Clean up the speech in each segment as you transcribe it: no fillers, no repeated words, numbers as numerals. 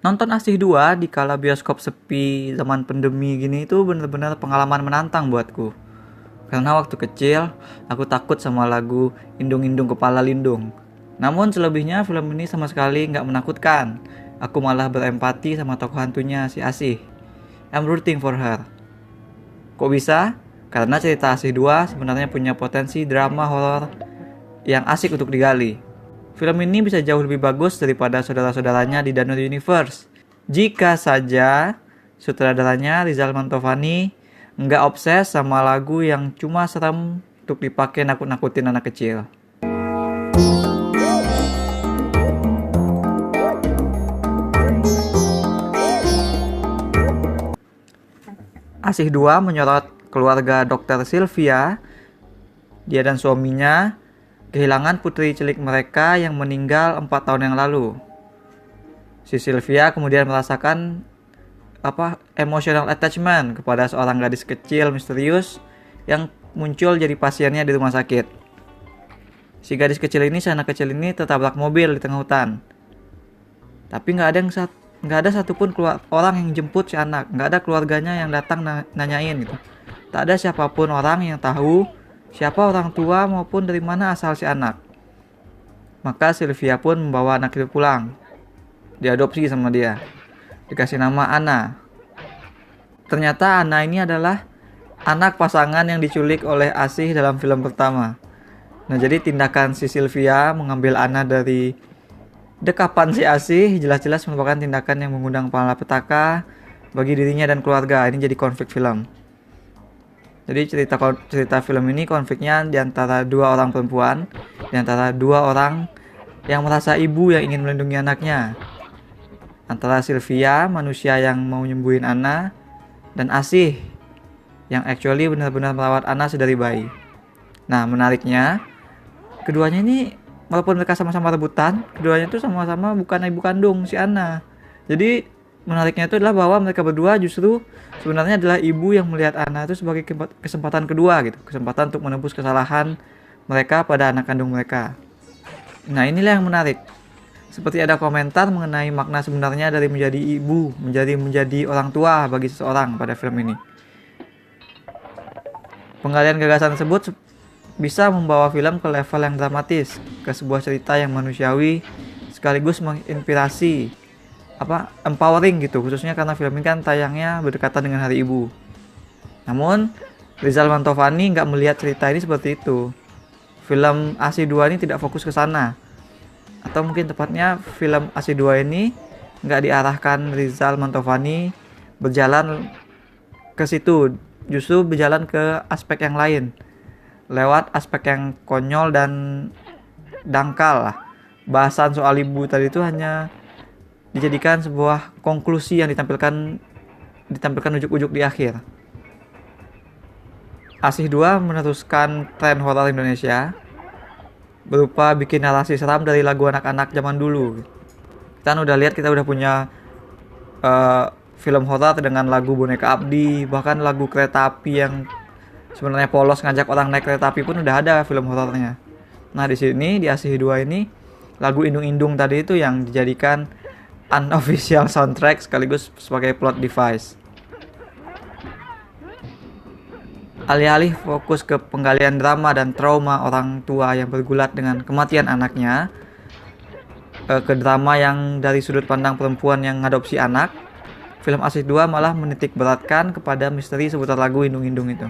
Nonton Asih 2 di kala bioskop sepi zaman pandemi gini itu bener-bener pengalaman menantang buatku. Karena waktu kecil, aku takut sama lagu Indung-Indung Kepala Lindung. Namun selebihnya film ini sama sekali nggak menakutkan. Aku malah berempati sama tokoh hantunya si Asih. I'm rooting for her. Kok bisa? Karena cerita Asih 2 sebenarnya punya potensi drama horor yang asik untuk digali. Film ini bisa jauh lebih bagus daripada saudara-saudaranya di Danur Universe. Jika saja sutradaranya Rizal Mantovani nggak obses sama lagu yang cuma serem untuk dipakai nakut-nakutin anak kecil. Asih 2 menyorot keluarga Dr. Sylvia, dia dan suaminya kehilangan putri cilik mereka yang meninggal 4 tahun yang lalu. Si Sylvia kemudian merasakan emotional attachment kepada seorang gadis kecil misterius yang muncul jadi pasiennya di rumah sakit. Si anak kecil ini tertabrak mobil di tengah hutan. Tapi nggak ada satupun orang yang jemput si anak, nggak ada keluarganya yang datang nanyain gitu. Tak ada siapapun orang yang tahu siapa orang tua maupun dari mana asal si anak. Maka Sylvia pun membawa anak itu pulang. Diadopsi sama dia. Dikasih nama Anna. Ternyata Anna ini adalah anak pasangan yang diculik oleh Asih dalam film pertama. Nah, jadi tindakan si Sylvia mengambil Anna dari dekapan si Asih jelas-jelas merupakan tindakan yang mengundang malapetaka bagi dirinya dan keluarga. Ini jadi konflik film. Jadi cerita film ini konfliknya di antara dua orang perempuan, di antara dua orang yang merasa ibu yang ingin melindungi anaknya. Antara Sylvia, manusia yang mau nyembuhin Anna, dan Asih yang actually benar-benar merawat Anna sedari bayi. Nah, menariknya keduanya ini walaupun mereka sama-sama rebutan, keduanya itu sama-sama bukan ibu kandung si Anna. Jadi menariknya itu adalah bahwa mereka berdua justru sebenarnya adalah ibu yang melihat Anna itu sebagai kesempatan kedua gitu, kesempatan untuk menebus kesalahan mereka pada anak kandung mereka. Nah, inilah yang menarik. Seperti ada komentar mengenai makna sebenarnya dari menjadi ibu, menjadi orang tua bagi seseorang pada film ini. Penggalian gagasan tersebut bisa membawa film ke level yang dramatis, ke sebuah cerita yang manusiawi sekaligus menginspirasi, empowering gitu, khususnya karena film ini kan tayangnya berdekatan dengan Hari Ibu. Namun Rizal Mantovani nggak melihat cerita ini seperti itu. Film Asih 2 ini tidak fokus ke sana. Atau mungkin tepatnya film Asih 2 ini nggak diarahkan Rizal Mantovani berjalan ke situ, justru berjalan ke aspek yang lain, lewat aspek yang konyol dan dangkal lah. Bahasan soal ibu tadi itu hanya dijadikan sebuah konklusi yang ditampilkan ujuk-ujuk di akhir. Asih 2 meneruskan tren horor Indonesia berupa bikin narasi seram dari lagu anak-anak zaman dulu. Kita udah punya film horor dengan lagu Boneka Abdi, bahkan lagu kereta api yang sebenarnya polos ngajak orang naik kereta api pun udah ada film horornya. Nah, di sini di Asih 2 ini lagu Indung-Indung tadi itu yang dijadikan unofficial soundtrack sekaligus sebagai plot device. Alih-alih fokus ke penggalian drama dan trauma orang tua yang bergulat dengan kematian anaknya, ke drama yang dari sudut pandang perempuan yang ngadopsi anak, film Asih 2 malah menitik beratkan kepada misteri seputar lagu Indung-Indung itu.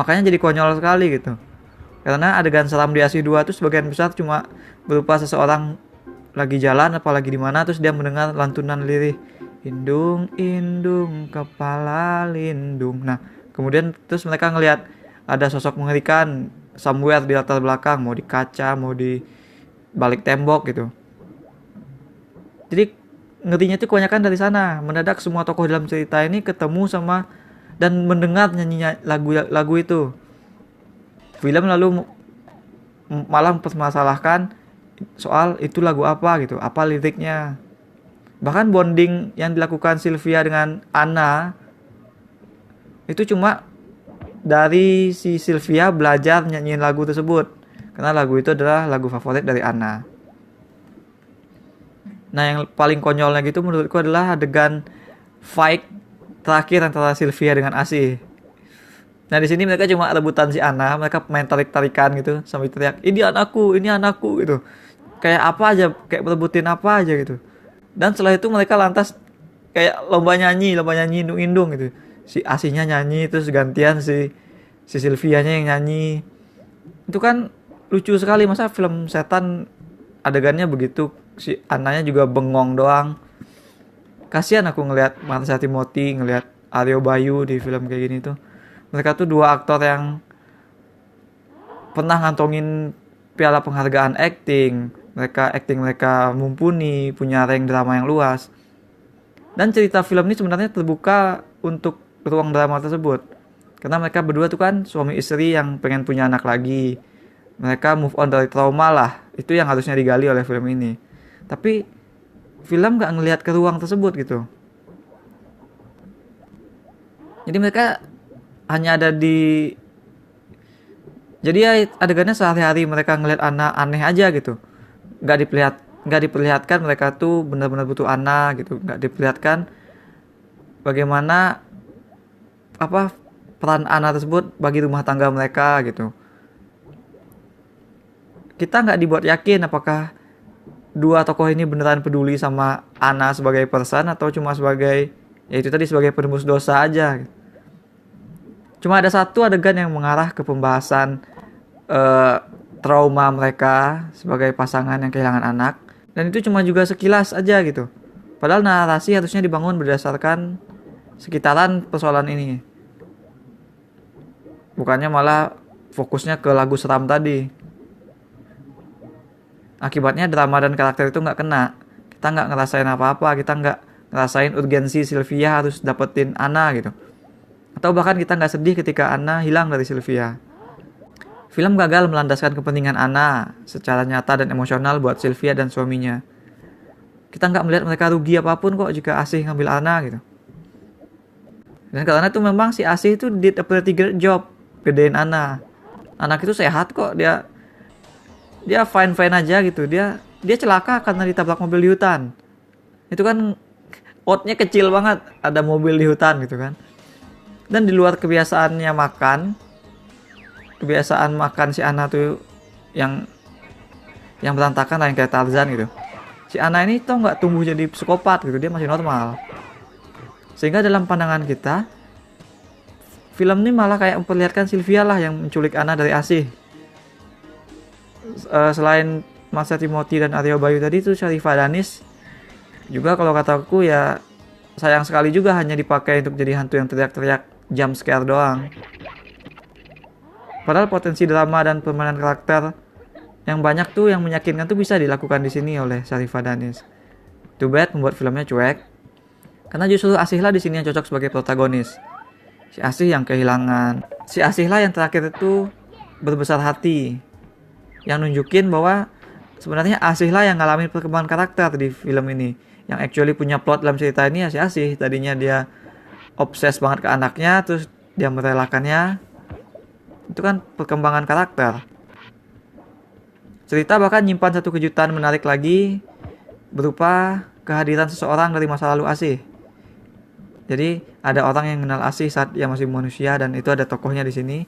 Makanya jadi konyol sekali gitu. Karena adegan seram di Asih 2 itu sebagian besar cuma berupa seseorang lagi jalan apalagi di mana terus dia mendengar lantunan lirih Indung indung kepala lindung. Nah, kemudian terus mereka ngelihat ada sosok mengerikan somewhere di latar belakang, mau di kaca, mau di balik tembok gitu. Jadi ngerinya itu kebanyakan dari sana. Mendadak semua tokoh dalam cerita ini ketemu sama dan mendengar nyanyinya lagu itu. Film lalu malah mempermasalahkan soal itu lagu apa gitu, apa liriknya. Bahkan bonding yang dilakukan Sylvia dengan Anna itu cuma dari si Sylvia belajar nyanyiin lagu tersebut, karena lagu itu adalah lagu favorit dari Anna. Nah, yang paling konyolnya gitu menurutku adalah adegan fight terakhir antara Sylvia dengan Asih. Nah, di sini mereka cuma rebutan si Anna, mereka main tarik-tarikan gitu sambil teriak, ini anakku" gitu. Kayak apa aja, kayak berebutin apa aja gitu. Dan setelah itu mereka lantas kayak lomba nyanyi indung-indung gitu. Si Asihnya nyanyi terus gantian si Sylvianya yang nyanyi. Itu kan lucu sekali, masa film setan adegannya begitu, si Ananya juga bengong doang. Kasihan aku ngelihat Marsha Timothy, ngelihat Aryo Bayu di film kayak gini tuh. Mereka tuh dua aktor yang pernah ngantongin piala penghargaan acting. Mereka mumpuni, punya rank drama yang luas. Dan cerita film ini sebenarnya terbuka untuk ruang drama tersebut. Karena mereka berdua tuh kan suami istri yang pengen punya anak lagi. Mereka move on dari trauma lah. Itu yang harusnya digali oleh film ini. Tapi film gak ngelihat ke ruang tersebut gitu. Jadi mereka hanya ada di... Jadi ya adegannya sehari-hari mereka ngeliat anak aneh aja gitu. Nggak diperlihatkan mereka tuh benar-benar butuh anak gitu. Nggak diperlihatkan bagaimana apa peran anak tersebut bagi rumah tangga mereka gitu. Kita nggak dibuat yakin apakah dua tokoh ini beneran peduli sama Ana sebagai person atau cuma sebagai, ya itu tadi, sebagai penembus dosa aja. Cuma ada satu adegan yang mengarah ke pembahasan trauma mereka sebagai pasangan yang kehilangan anak, dan itu cuma juga sekilas aja gitu. Padahal narasi harusnya dibangun berdasarkan sekitaran persoalan ini, bukannya malah fokusnya ke lagu seram tadi. Akibatnya drama dan karakter itu nggak kena. Kita nggak ngerasain apa-apa, kita nggak ngerasain urgensi Sylvia harus dapetin Anna gitu. Atau bahkan kita nggak sedih ketika Anna hilang dari Sylvia. Film gagal melandaskan kepentingan Anna secara nyata dan emosional buat Sylvia dan suaminya. Kita nggak melihat mereka rugi apapun kok jika Asih ngambil Anna gitu. Dan karena itu memang si Asih itu did a pretty great job gedein Anna. Anak itu sehat kok, dia fine aja gitu. Dia celaka karena ditabrak mobil di hutan. Itu kan outnya kecil banget, ada mobil di hutan gitu kan. Dan di luar kebiasaan makan si Anna tuh yang berantakan lah, yang kayak Tarzan gitu. Si Anna ini tuh nggak tumbuh jadi psikopat gitu, dia masih normal. Sehingga dalam pandangan kita, film ini malah kayak memperlihatkan Sylvia lah yang menculik Anna dari Asih. Selain Marsha Timothy dan Aryo Bayu tadi tuh, Sharifah Danis juga kalau kataku ya sayang sekali juga hanya dipakai untuk jadi hantu yang teriak-teriak jump scare doang. Padahal potensi drama dan permainan karakter yang banyak tuh yang meyakinkan tuh bisa dilakukan di sini oleh Sharifah Danis. Too bad membuat filmnya cuek. Karena justru Asih lah di sini yang cocok sebagai protagonis. Si Asih yang kehilangan. Si Asih lah yang terakhir itu berbesar hati. Yang nunjukin bahwa sebenarnya Asih lah yang ngalamin perkembangan karakter di film ini. Yang actually punya plot dalam cerita ini ya si Asih. Tadinya dia obses banget ke anaknya, terus dia merelakannya. Itu kan perkembangan karakter. Cerita bahkan nyimpan satu kejutan menarik lagi, berupa kehadiran seseorang dari masa lalu Asih. Jadi ada orang yang kenal Asih saat dia masih manusia, dan itu ada tokohnya di sini.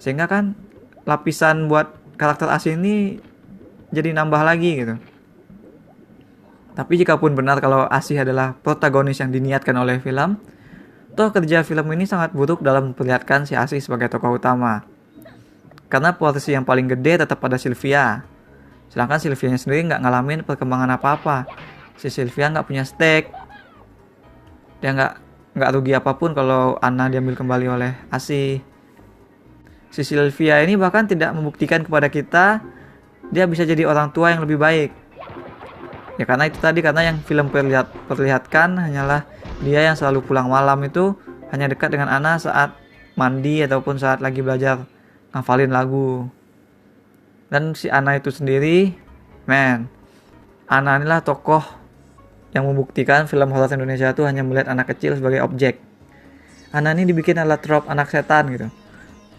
Sehingga kan lapisan buat karakter Asih ini jadi nambah lagi gitu. Tapi jikapun benar kalau Asih adalah protagonis yang diniatkan oleh film, toh kerja film ini sangat buruk dalam memperlihatkan si Asih sebagai tokoh utama. Karena porsi yang paling gede tetap pada Sylvia. Sedangkan Sylvia sendiri nggak ngalamin perkembangan apa-apa. Si Sylvia nggak punya stake. Dia nggak rugi apapun kalau Anna diambil kembali oleh Asih. Si Sylvia ini bahkan tidak membuktikan kepada kita dia bisa jadi orang tua yang lebih baik. Ya karena itu tadi, karena yang film perlihatkan hanyalah dia yang selalu pulang malam itu hanya dekat dengan Anna saat mandi ataupun saat lagi belajar ngafalin lagu. Dan si Anna itu sendiri, Anna inilah tokoh yang membuktikan film horor Indonesia itu hanya melihat anak kecil sebagai objek. Anna ini dibikin adalah trop anak setan gitu.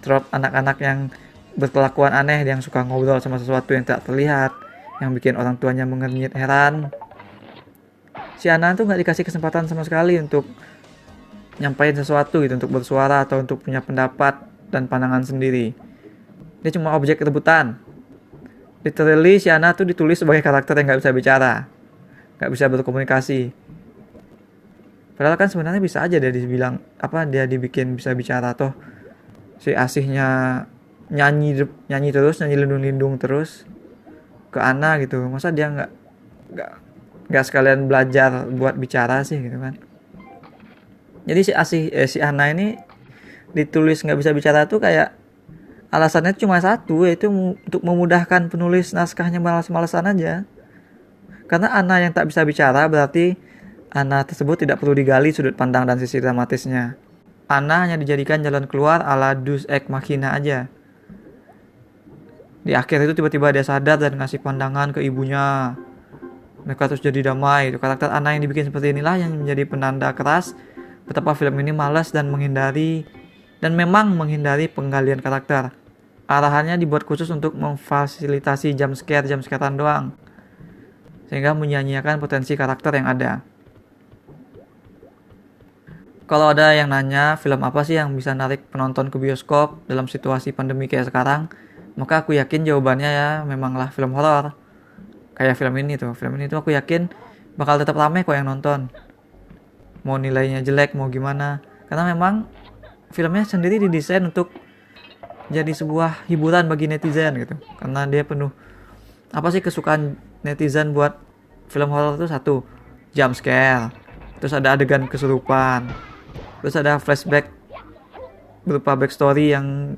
Trop anak-anak yang berkelakuan aneh, yang suka ngobrol sama sesuatu yang tak terlihat, yang bikin orang tuanya mengernyit heran. si Ana tuh nggak dikasih kesempatan sama sekali untuk nyampain sesuatu gitu, untuk bersuara atau untuk punya pendapat dan pandangan sendiri. Dia cuma objek rebutan. Literally si Ana tuh ditulis sebagai karakter yang nggak bisa bicara, nggak bisa berkomunikasi. Padahal kan sebenarnya bisa aja dia dibilang dia dibikin bisa bicara, toh si Asihnya nyanyi terus, nyanyi lindung-lindung terus ke Ana gitu. Masa dia nggak sekalian belajar buat bicara sih gitu kan. Jadi si Ana ini ditulis nggak bisa bicara tuh kayak alasannya cuma satu, yaitu untuk memudahkan penulis naskahnya malas-malasan aja. Karena Ana yang tak bisa bicara berarti Ana tersebut tidak perlu digali sudut pandang dan sisi dramatisnya. Ana hanya dijadikan jalan keluar ala Deus Ex Machina aja. Di akhir itu tiba-tiba dia sadar dan ngasih pandangan ke ibunya. Mereka terus jadi damai. Itu karakter Ana yang dibikin seperti inilah yang menjadi penanda keras betapa film ini malas dan memang menghindari penggalian karakter. Arahannya dibuat khusus untuk memfasilitasi jump scarean doang, sehingga menyanyiakan potensi karakter yang ada. Kalau ada yang nanya film apa sih yang bisa narik penonton ke bioskop dalam situasi pandemi kayak sekarang, maka aku yakin jawabannya ya memanglah film horor. Kayak film ini tuh aku yakin bakal tetap ramai kok yang nonton. Mau nilainya jelek mau gimana, karena memang filmnya sendiri didesain untuk jadi sebuah hiburan bagi netizen gitu. Karena dia penuh kesukaan netizen buat film horor itu satu, jump scare, terus ada adegan kesurupan, terus ada flashback berupa backstory yang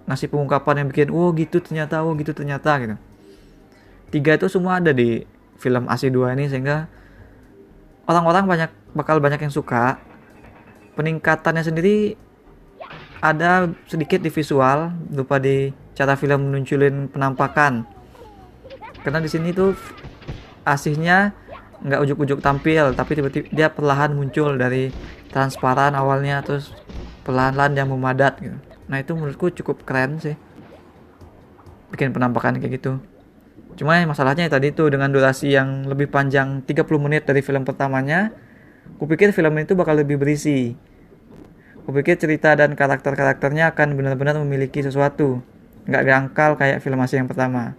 ngasih pengungkapan yang bikin gitu ternyata gitu. Tiga itu semua ada di film AC2 ini, sehingga orang-orang bakal banyak yang suka. Peningkatannya sendiri ada sedikit di visual, berupa di cara film menunjulin penampakan. Karena di sini tuh Asihnya nggak ujuk-ujuk tampil, tapi tiba-tiba dia perlahan muncul dari transparan awalnya, terus perlahan-lahan dia memadat gitu. Nah itu menurutku cukup keren sih, bikin penampakan kayak gitu. Cuma masalahnya tadi tuh dengan durasi yang lebih panjang 30 menit dari film pertamanya, kupikir film itu bakal lebih berisi. Kupikir cerita dan karakter-karakternya akan benar-benar memiliki sesuatu, nggak dangkal kayak film Asih yang pertama.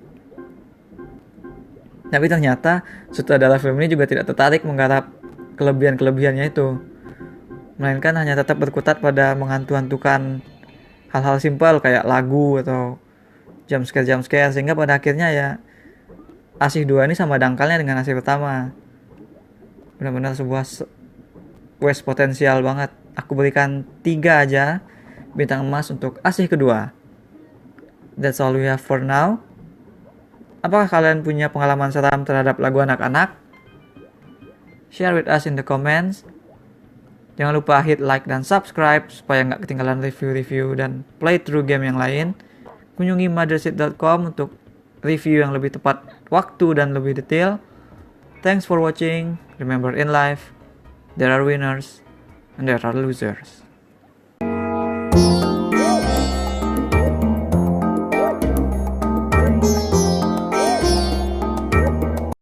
Tapi ternyata sutradara film ini juga tidak tertarik menggarap kelebihan-kelebihannya itu, melainkan hanya tetap berkutat pada menghantu-hantukan hal-hal simpel kayak lagu atau jump scare, sehingga pada akhirnya ya Asih 2 ini sama dangkalnya dengan Asih pertama. Benar-benar sebuah waste potensial banget. Aku berikan 3 aja bintang emas untuk Asih kedua. That's all we have for now. Apakah kalian punya pengalaman seram terhadap lagu anak-anak? Share with us in the comments. Jangan lupa hit like dan subscribe supaya nggak ketinggalan review-review dan playthrough game yang lain. Kunjungi motherseed.com untuk review yang lebih tepat waktu dan lebih detail. Thanks for watching. Remember in life, there are winners and there are losers.